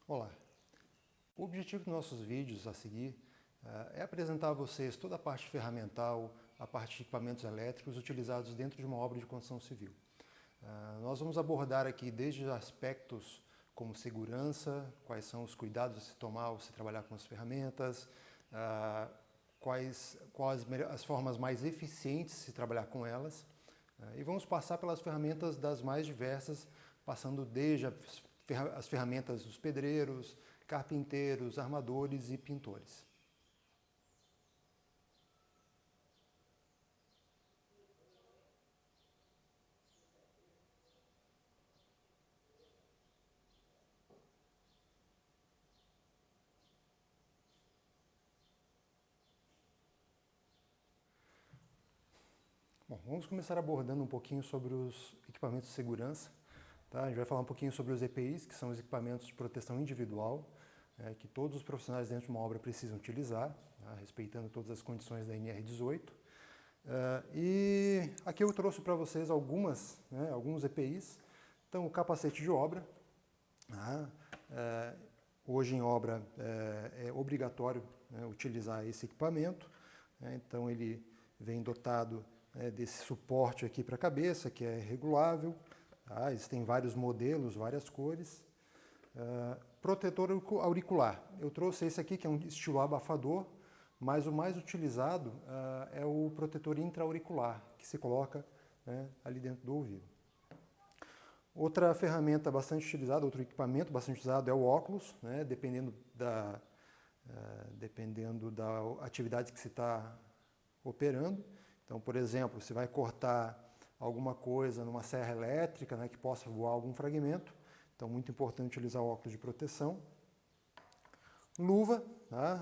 Olá! O objetivo dos nossos vídeos a seguir é apresentar a vocês toda a parte ferramental, a parte de equipamentos elétricos utilizados dentro de uma obra de construção civil. Nós vamos abordar aqui desde aspectos como segurança, quais são os cuidados a se tomar ao se trabalhar com as ferramentas, quais as formas mais eficientes de se trabalhar com elas, e vamos passar pelas ferramentas das mais diversas, passando desde as ferramentas dos pedreiros, carpinteiros, armadores e pintores. Bom, vamos começar abordando um pouquinho sobre os equipamentos de segurança. Tá? A gente vai falar um pouquinho sobre os EPIs, que são os equipamentos de proteção individual, que todos os profissionais dentro de uma obra precisam utilizar, tá? Respeitando todas as condições da NR18. E aqui eu trouxe para vocês alguns EPIs. Então, o capacete de obra. Hoje em obra é obrigatório utilizar esse equipamento. Então, ele vem dotado desse suporte aqui para a cabeça, que é regulável. Tá? Existem vários modelos, várias cores. Protetor auricular. Eu trouxe esse aqui, que é um estilo abafador, mas o mais utilizado é o protetor intra-auricular, que se coloca ali dentro do ouvido. Outra ferramenta bastante utilizada, outro equipamento bastante utilizado é o óculos, dependendo da atividade que se está operando. Então, por exemplo, se vai cortar alguma coisa numa serra elétrica, que possa voar algum fragmento, então muito importante utilizar óculos de proteção. Luva,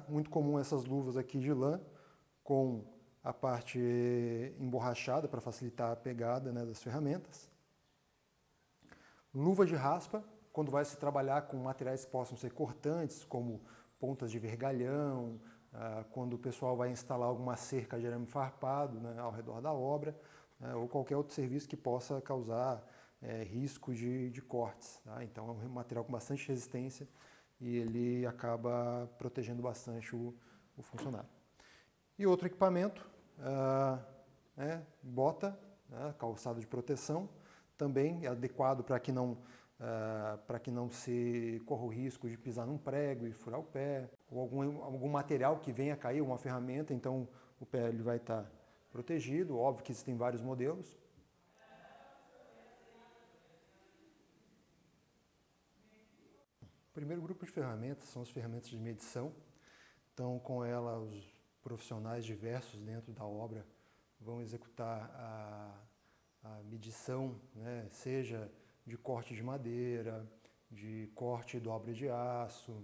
muito comum essas luvas aqui de lã, com a parte emborrachada para facilitar a pegada das ferramentas. Luva de raspa, quando vai se trabalhar com materiais que possam ser cortantes, como pontas de vergalhão, quando o pessoal vai instalar alguma cerca de arame farpado ao redor da obra, ou qualquer outro serviço que possa causar risco de cortes. Tá? Então é um material com bastante resistência e ele acaba protegendo bastante o funcionário. E outro equipamento, bota, calçado de proteção, também é adequado para que não se corra o risco de pisar num prego e furar o pé, ou algum material que venha a cair, uma ferramenta, então o pé ele vai estar protegido. Óbvio que existem vários modelos. O primeiro grupo de ferramentas são as ferramentas de medição. Então, com ela, os profissionais diversos dentro da obra vão executar a medição, seja de corte de madeira, de corte e dobra de aço,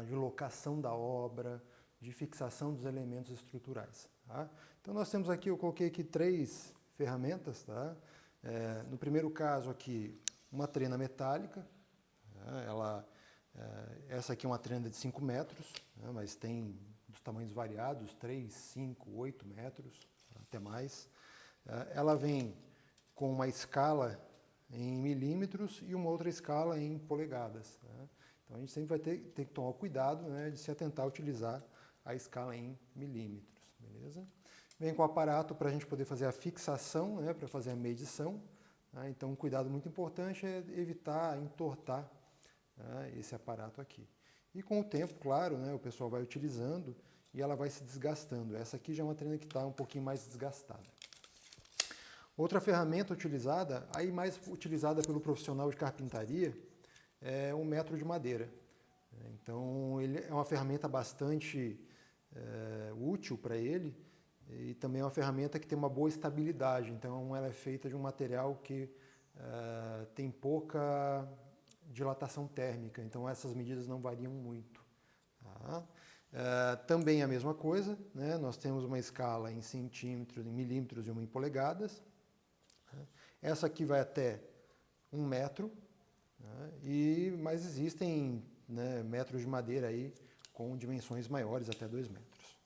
de locação da obra, de fixação dos elementos estruturais. Tá? Então nós temos aqui, eu coloquei aqui 3 ferramentas. Tá? No primeiro caso aqui, uma trena metálica. Essa aqui é uma trena de 5 metros, mas tem dos tamanhos variados, 3, 5, 8 metros, até mais. Ela vem com uma escala em milímetros e uma outra escala em polegadas. Então a gente sempre vai ter que tomar cuidado de se atentar a utilizar a escala em milímetros. Beleza? Vem com o aparato para a gente poder fazer a fixação, para fazer a medição. Então um cuidado muito importante é evitar entortar esse aparato aqui. E com o tempo, claro, o pessoal vai utilizando e ela vai se desgastando. Essa aqui já é uma trena que está um pouquinho mais desgastada. Outra ferramenta utilizada, aí mais utilizada pelo profissional de carpintaria, é um metro de madeira. Então, ele é uma ferramenta bastante útil para ele e também é uma ferramenta que tem uma boa estabilidade. Então, ela é feita de um material que tem pouca dilatação térmica. Então, essas medidas não variam muito. Tá? Também a mesma coisa, nós temos uma escala em centímetros, em milímetros e uma em polegadas. Essa aqui vai até 1 metro, mas existem metros de madeira aí com dimensões maiores, até 2 metros.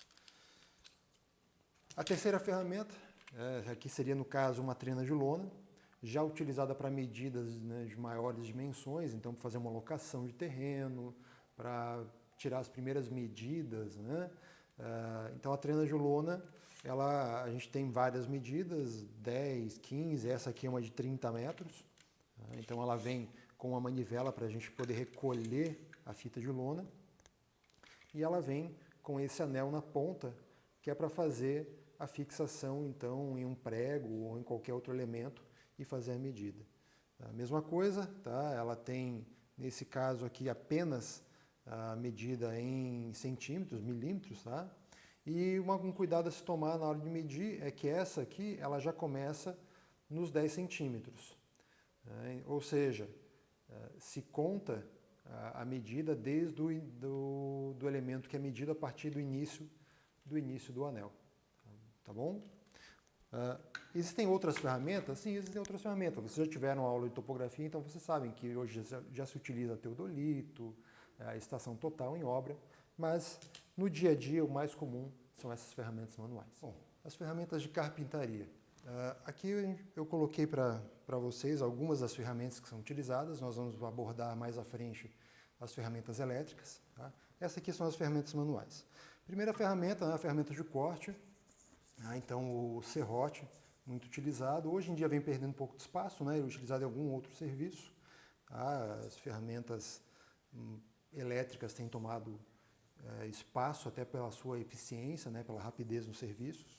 A terceira ferramenta, aqui seria no caso uma trena de lona, já utilizada para medidas, né, de maiores dimensões, então para fazer uma locação de terreno, para tirar as primeiras medidas, né? Então a trena de lona, a gente tem várias medidas, 10, 15, essa aqui é uma de 30 metros. Então ela vem com uma manivela para a gente poder recolher a fita de lona. E ela vem com esse anel na ponta, que é para fazer a fixação então em um prego ou em qualquer outro elemento e fazer a medida. A mesma coisa, tá? Ela tem, nesse caso aqui, apenas a medida em centímetros, milímetros, tá? E um cuidado a se tomar na hora de medir é que essa aqui, ela já começa nos 10 centímetros. Ou seja, se conta a medida desde do elemento que é medido a partir do início do anel. Tá bom? Existem outras ferramentas? Sim, existem outras ferramentas. Vocês já tiveram aula de topografia, então vocês sabem que hoje já se utiliza teodolito, a estação total em obra, mas no dia a dia o mais comum são essas ferramentas manuais. Bom, as ferramentas de carpintaria. Aqui eu coloquei para vocês algumas das ferramentas que são utilizadas, nós vamos abordar mais à frente as ferramentas elétricas. Tá? Essas aqui são as ferramentas manuais. Primeira ferramenta é a ferramenta de corte, então o serrote, muito utilizado. Hoje em dia vem perdendo um pouco de espaço, né? Ele é utilizado em algum outro serviço. As ferramentas elétricas têm tomado espaço até pela sua eficiência, né? Pela rapidez nos serviços.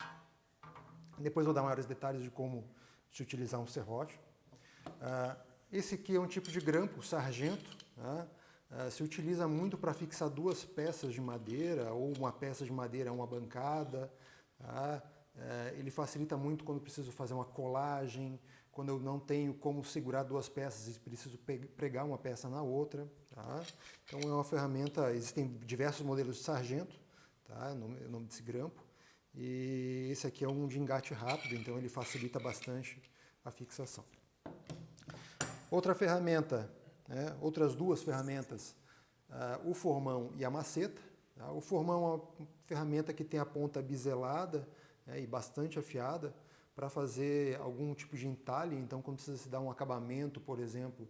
Depois vou dar maiores detalhes de como se utilizar um serrote. Esse aqui é um tipo de grampo, sargento. Se utiliza muito para fixar duas peças de madeira ou uma peça de madeira a uma bancada. Ele facilita muito quando preciso fazer uma colagem, quando eu não tenho como segurar duas peças e preciso pregar uma peça na outra. Tá? Então é uma ferramenta, existem diversos modelos de sargento, tá? O nome desse grampo. E esse aqui é um de engate rápido, então ele facilita bastante a fixação. Outra ferramenta, né? Outras duas ferramentas, o formão e a maceta. Tá? O formão é uma ferramenta que tem a ponta biselada, né, e bastante afiada para fazer algum tipo de entalhe. Então, quando precisa se dar um acabamento, por exemplo,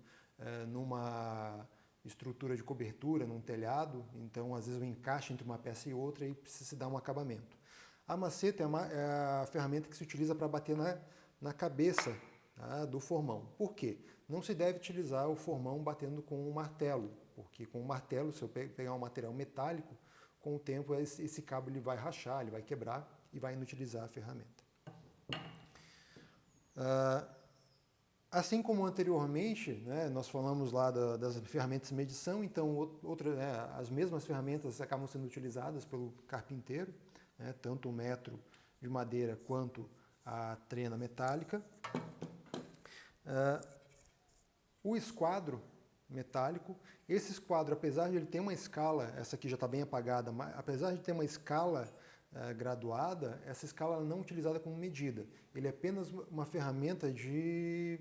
numa estrutura de cobertura, num telhado, então às vezes o encaixe entre uma peça e outra e precisa se dar um acabamento. A maceta é a ferramenta que se utiliza para bater na cabeça, tá, do formão. Por quê? Não se deve utilizar o formão batendo com um martelo, porque com o martelo, se eu pegar um material metálico, com o tempo esse cabo ele vai rachar, ele vai quebrar e vai inutilizar a ferramenta. Assim como anteriormente, né, nós falamos lá das ferramentas de medição, então as mesmas ferramentas acabam sendo utilizadas pelo carpinteiro, né, tanto o metro de madeira quanto a trena metálica. O esquadro metálico, esse esquadro, apesar de ele ter uma escala, essa aqui já está bem apagada, mas apesar de ter uma escala graduada, essa escala não é utilizada como medida. Ele é apenas uma ferramenta de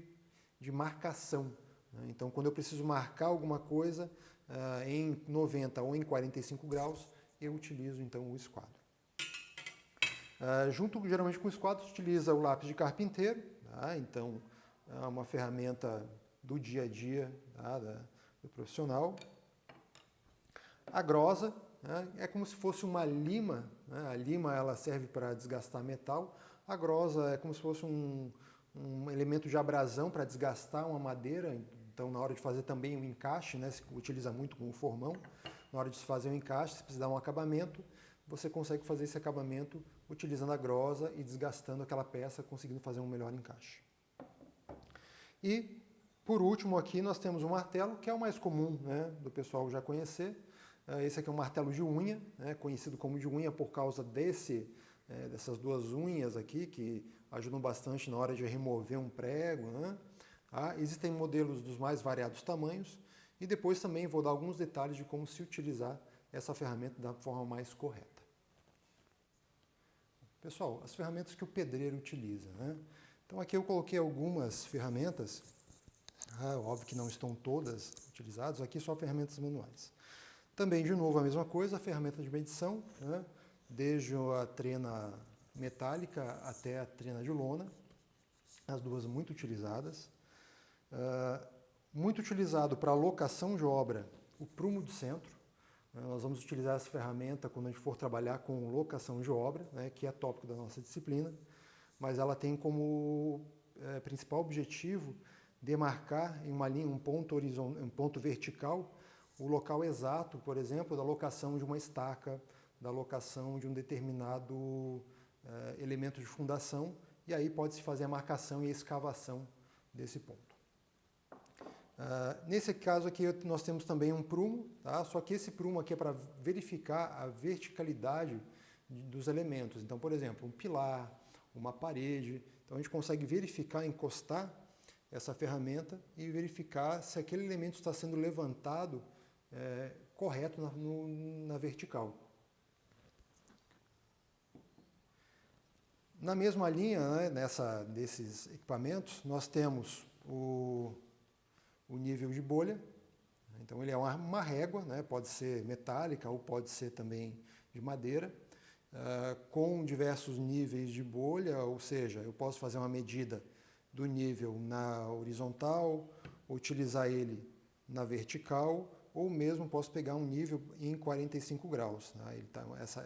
marcação. Né? Então, quando eu preciso marcar alguma coisa em 90 ou em 45 graus, eu utilizo então o esquadro. Junto geralmente com o esquadro, se utiliza o lápis de carpinteiro, tá? Então é uma ferramenta do dia a dia, tá, do profissional. A grosa, né, é como se fosse uma lima, né? A lima ela serve para desgastar metal, a grosa é como se fosse um elemento de abrasão para desgastar uma madeira. Então na hora de fazer também o encaixe, né, se utiliza muito com o formão, na hora de se fazer o encaixe, se precisar um acabamento, você consegue fazer esse acabamento utilizando a grosa e desgastando aquela peça, conseguindo fazer um melhor encaixe. E, por último, aqui nós temos o martelo, que é o mais comum, né, do pessoal já conhecer. Esse aqui é um martelo de unha, né, conhecido como de unha por causa dessas duas unhas aqui, que ajudam bastante na hora de remover um prego. Né? Existem modelos dos mais variados tamanhos, e depois também vou dar alguns detalhes de como se utilizar essa ferramenta da forma mais correta. Pessoal, as ferramentas que o pedreiro utiliza. Né? Então aqui eu coloquei algumas ferramentas, óbvio que não estão todas utilizadas, aqui só ferramentas manuais. Também, de novo, a mesma coisa, a ferramenta de medição, né? Desde a trena metálica até a trena de lona. as duas muito utilizadas. Muito utilizado para locação de obra, o prumo de centro. Nós vamos utilizar essa ferramenta quando a gente for trabalhar com locação de obra, né, que é tópico da nossa disciplina, mas ela tem como principal objetivo demarcar em uma linha, um ponto vertical, o local exato, por exemplo, da locação de uma estaca, da locação de um determinado elemento de fundação, e aí pode-se fazer a marcação e a escavação desse ponto. Nesse caso aqui nós temos também um prumo, tá? Só que esse prumo aqui é para verificar a verticalidade dos elementos. Então, por exemplo, um pilar, uma parede, então a gente consegue verificar, encostar essa ferramenta e verificar se aquele elemento está sendo levantado correto na vertical. Na mesma linha, né, desses equipamentos, nós temos o nível de bolha. Então ele é uma régua, né, pode ser metálica ou pode ser também de madeira, com diversos níveis de bolha, ou seja, eu posso fazer uma medida do nível na horizontal, utilizar ele na vertical, ou mesmo posso pegar um nível em 45 graus. Né?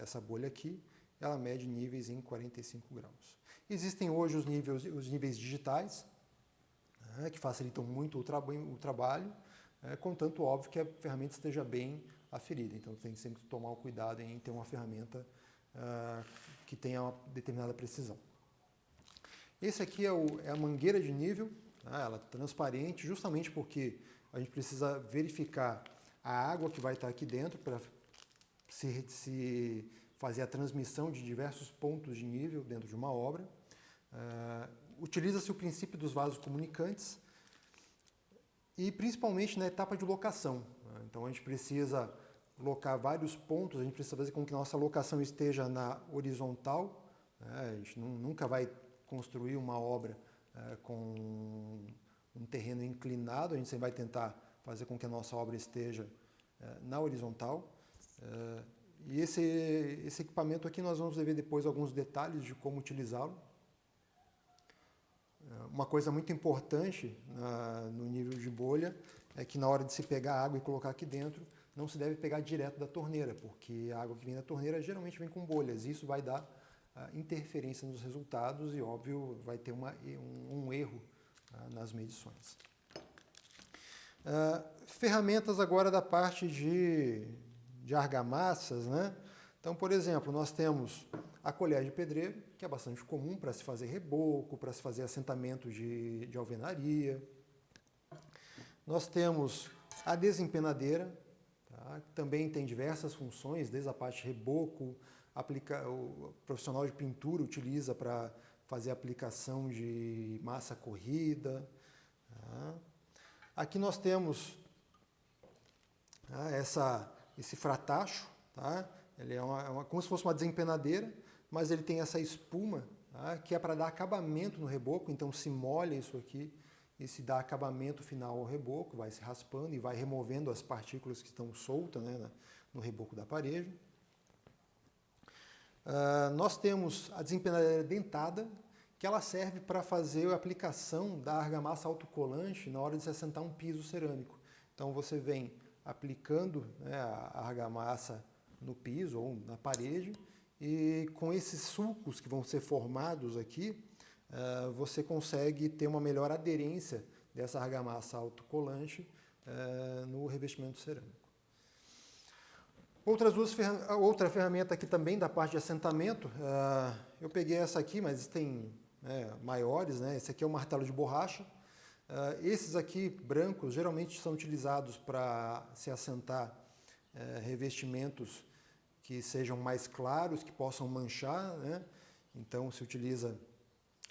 Essa bolha aqui, ela mede níveis em 45 graus. Existem hoje os níveis digitais, que facilitam muito o trabalho, contanto, óbvio, que a ferramenta esteja bem aferida. Então, tem que sempre tomar o cuidado em ter uma ferramenta que tenha uma determinada precisão. Esse aqui é a mangueira de nível, ela é transparente, justamente porque a gente precisa verificar a água que vai estar aqui dentro para se fazer a transmissão de diversos pontos de nível dentro de uma obra. Utiliza-se o princípio dos vasos comunicantes e principalmente na etapa de locação. Então a gente precisa locar vários pontos, a gente precisa fazer com que a nossa locação esteja na horizontal. A gente nunca vai construir uma obra com um terreno inclinado, a gente sempre vai tentar fazer com que a nossa obra esteja na horizontal. E esse equipamento aqui nós vamos ver depois alguns detalhes de como utilizá-lo. Uma coisa muito importante no nível de bolha é que na hora de se pegar a água e colocar aqui dentro, não se deve pegar direto da torneira, porque a água que vem da torneira geralmente vem com bolhas, e isso vai dar interferência nos resultados e, óbvio, vai ter um erro nas medições. Ferramentas agora da parte de argamassas, né? Então, por exemplo, nós temos a colher de pedreiro, que é bastante comum para se fazer reboco, para se fazer assentamento de alvenaria. Nós temos a desempenadeira, tá? Que também tem diversas funções, desde a parte de reboco, o profissional de pintura utiliza para fazer aplicação de massa corrida. Tá? Aqui nós temos esse fratacho, tá? Ele é como se fosse uma desempenadeira, mas ele tem essa espuma, tá? Que é para dar acabamento no reboco, então se molha isso aqui e se dá acabamento final ao reboco, vai se raspando e vai removendo as partículas que estão soltas, né, no reboco da parede. Nós temos a desempenadeira dentada, que ela serve para fazer a aplicação da argamassa autocolante na hora de se assentar um piso cerâmico. Então você vem aplicando, né, a argamassa no piso ou na parede, e com esses sulcos que vão ser formados aqui, você consegue ter uma melhor aderência dessa argamassa autocolante no revestimento cerâmico. Outra ferramenta aqui também da parte de assentamento, eu peguei essa aqui, mas tem maiores, né? Esse aqui é o martelo de borracha. Esses aqui, brancos, geralmente são utilizados para se assentar revestimentos que sejam mais claros, que possam manchar, né? Então se utiliza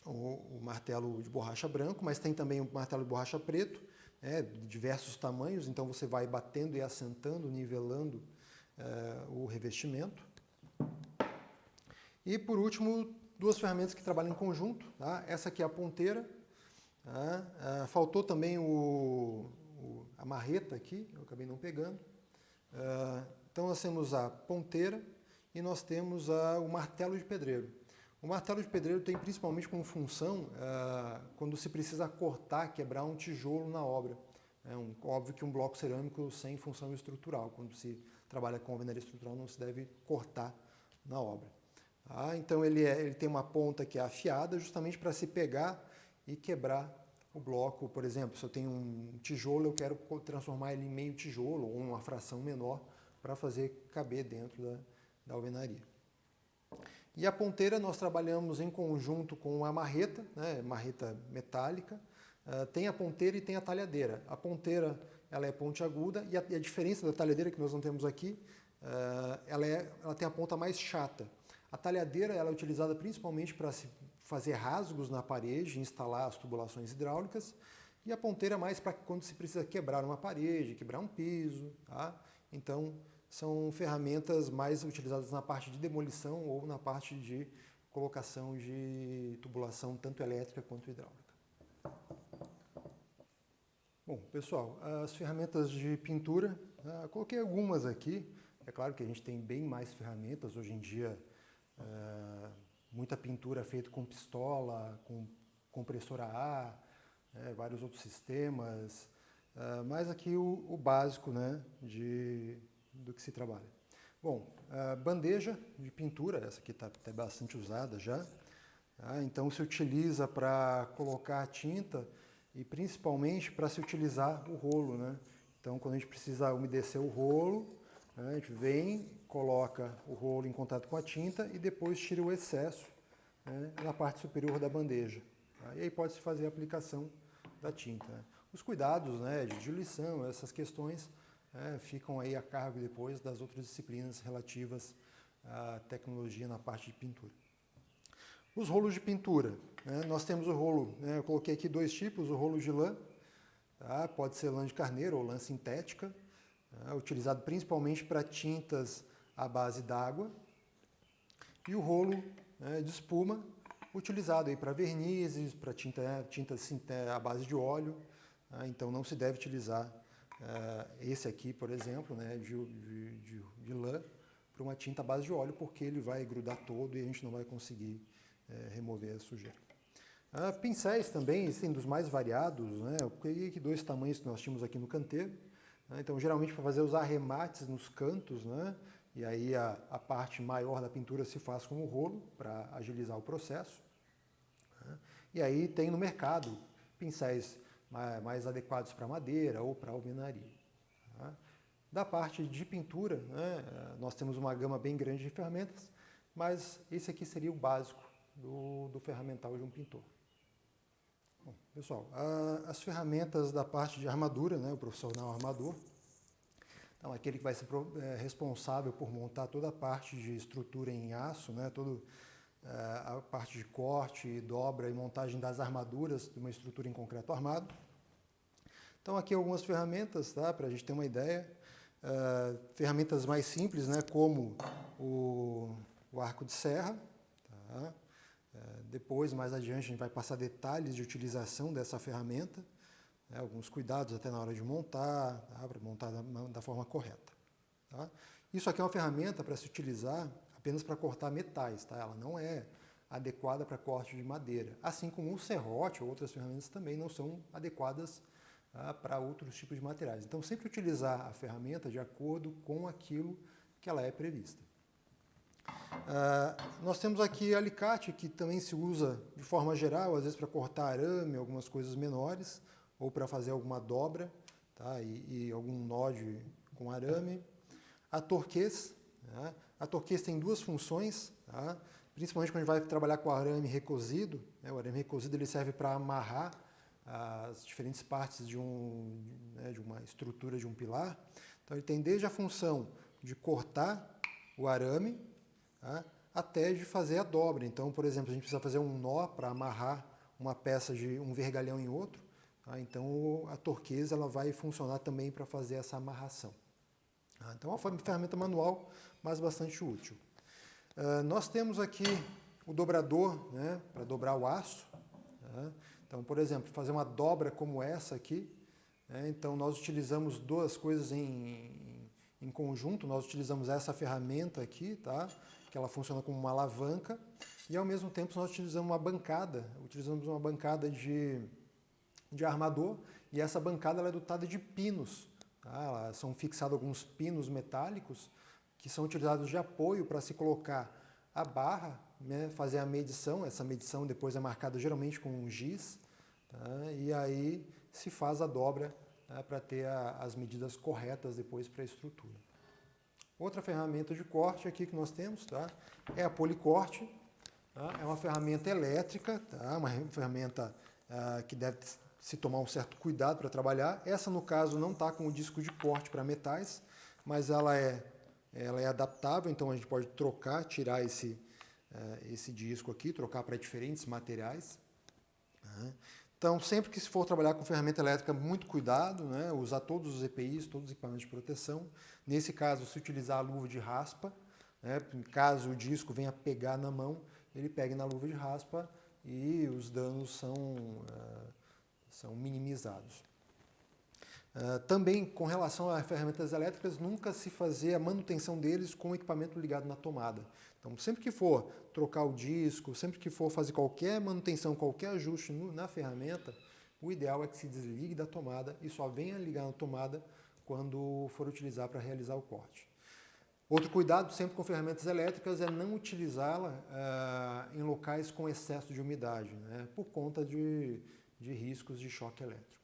o martelo de borracha branco, mas tem também o martelo de borracha preto, de diversos tamanhos, então você vai batendo e assentando, nivelando o revestimento. E por último, duas ferramentas que trabalham em conjunto, tá? Essa aqui é a ponteira, tá? Faltou também a marreta aqui, eu acabei não pegando. Então nós temos a ponteira e nós temos o martelo de pedreiro. O martelo de pedreiro tem principalmente como função quando se precisa cortar, quebrar um tijolo na obra. Óbvio que um bloco cerâmico sem função estrutural, quando se trabalha com alvenaria estrutural, não se deve cortar na obra. Então ele tem uma ponta que é afiada justamente para se pegar e quebrar o bloco. Por exemplo, se eu tenho um tijolo, eu quero transformar ele em meio tijolo ou uma fração menor para fazer caber dentro da alvenaria. E a ponteira nós trabalhamos em conjunto com a marreta, né, marreta metálica. Tem a ponteira e tem a talhadeira. A ponteira ela é pontiaguda e a diferença da talhadeira que nós não temos aqui, ela tem a ponta mais chata. A talhadeira ela é utilizada principalmente para se fazer rasgos na parede, instalar as tubulações hidráulicas, e a ponteira mais para quando se precisa quebrar uma parede, quebrar um piso. Tá? Então, são ferramentas mais utilizadas na parte de demolição ou na parte de colocação de tubulação, tanto elétrica quanto hidráulica. Bom, pessoal, as ferramentas de pintura, coloquei algumas aqui. É claro que a gente tem bem mais ferramentas. Hoje em dia, muita pintura é feita com pistola, com compressor a ar, vários outros sistemas. Mas aqui o básico, né, do que se trabalha. Bom, bandeja de pintura, essa aqui está até bastante usada já. Então se utiliza para colocar a tinta e principalmente para se utilizar o rolo, né? Então quando a gente precisa umedecer o rolo, a gente vem, coloca o rolo em contato com a tinta e depois tira o excesso, né, na parte superior da bandeja. E aí pode-se fazer a aplicação da tinta. Os cuidados, né, de diluição, essas questões ficam aí a cargo depois das outras disciplinas relativas à tecnologia na parte de pintura. Os rolos de pintura. Nós temos o rolo, eu coloquei aqui dois tipos, o rolo de lã, tá? Pode ser lã de carneiro ou lã sintética, utilizado principalmente para tintas à base d'água, e o rolo de espuma, utilizado para vernizes, para tintas à base de óleo. Então não se deve utilizar esse aqui, por exemplo, né, de lã, para uma tinta à base de óleo, porque ele vai grudar todo e a gente não vai conseguir remover a sujeira. Pincéis também, existem dos mais variados, né? Eu peguei aqui dois tamanhos que nós tínhamos aqui no canteiro. Então, geralmente, para fazer os arremates nos cantos, né? E aí a parte maior da pintura se faz com o rolo, para agilizar o processo. E aí tem no mercado pincéis mais adequados para madeira ou para alvenaria. Da parte de pintura, né? Nós temos uma gama bem grande de ferramentas, mas esse aqui seria o básico do ferramental de um pintor. Bom, pessoal, as ferramentas da parte de armadura, né, o profissional armador, então aquele que vai ser responsável por montar toda a parte de estrutura em aço, né, toda a parte de corte, dobra e montagem das armaduras de uma estrutura em concreto armado. Então aqui algumas ferramentas, tá, para a gente ter uma ideia. Ferramentas mais simples, né, como o arco de serra. Tá? Depois, mais adiante, a gente vai passar detalhes de utilização dessa ferramenta, né, alguns cuidados até na hora de montar, tá, para montar da forma correta. Tá? Isso aqui é uma ferramenta para se utilizar apenas para cortar metais, tá? Ela não é adequada para corte de madeira, assim como o serrote ou outras ferramentas também não são adequadas para outros tipos de materiais. Então, sempre utilizar a ferramenta de acordo com aquilo que ela é prevista. Nós temos aqui alicate, que também se usa de forma geral, às vezes para cortar arame, algumas coisas menores, ou para fazer alguma dobra, tá? e algum nó com arame. A torquês, tá? A torquês tem duas funções, tá? Principalmente quando a gente vai trabalhar com arame recosido, né? O arame recosido ele serve para amarrar as diferentes partes de uma estrutura de um pilar. Então ele tem desde a função de cortar o arame, tá, até de fazer a dobra. Então, por exemplo, a gente precisa fazer um nó para amarrar uma peça de um vergalhão em outro. Tá? Então a torquês ela vai funcionar também para fazer essa amarração. Tá? Então é uma ferramenta manual, mas bastante útil. Nós temos aqui o dobrador, né, para dobrar o aço. Tá? Então, por exemplo, fazer uma dobra como essa aqui, né, então nós utilizamos duas coisas em conjunto. Nós utilizamos essa ferramenta aqui, tá, que ela funciona como uma alavanca, e ao mesmo tempo nós utilizamos uma bancada de armador, e essa bancada ela é dotada de pinos. Tá? São fixados alguns pinos metálicos que são utilizados de apoio para se colocar a barra, né, fazer a medição. Essa medição depois é marcada geralmente com um giz, tá? E aí se faz a dobra, tá, para ter as medidas corretas depois para a estrutura. Outra ferramenta de corte aqui que nós temos, tá, é a policorte. Tá? É uma ferramenta elétrica, tá? Uma ferramenta que deve se tomar um certo cuidado para trabalhar. Essa, no caso, não está com o disco de corte para metais, mas ela é adaptável, então a gente pode trocar, tirar esse disco aqui, trocar para diferentes materiais. Tá? Então, sempre que se for trabalhar com ferramenta elétrica, muito cuidado, né? Usar todos os EPIs, todos os equipamentos de proteção. Nesse caso, se utilizar a luva de raspa, né? Caso o disco venha pegar na mão, ele pegue na luva de raspa e os danos são minimizados. Também, com relação a ferramentas elétricas, nunca se fazer a manutenção deles com o equipamento ligado na tomada. Então, sempre que for trocar o disco, sempre que for fazer qualquer manutenção, qualquer ajuste na ferramenta, o ideal é que se desligue da tomada e só venha ligar na tomada quando for utilizar para realizar o corte. Outro cuidado sempre com ferramentas elétricas é não utilizá-la em locais com excesso de umidade, né, por conta de riscos de choque elétrico.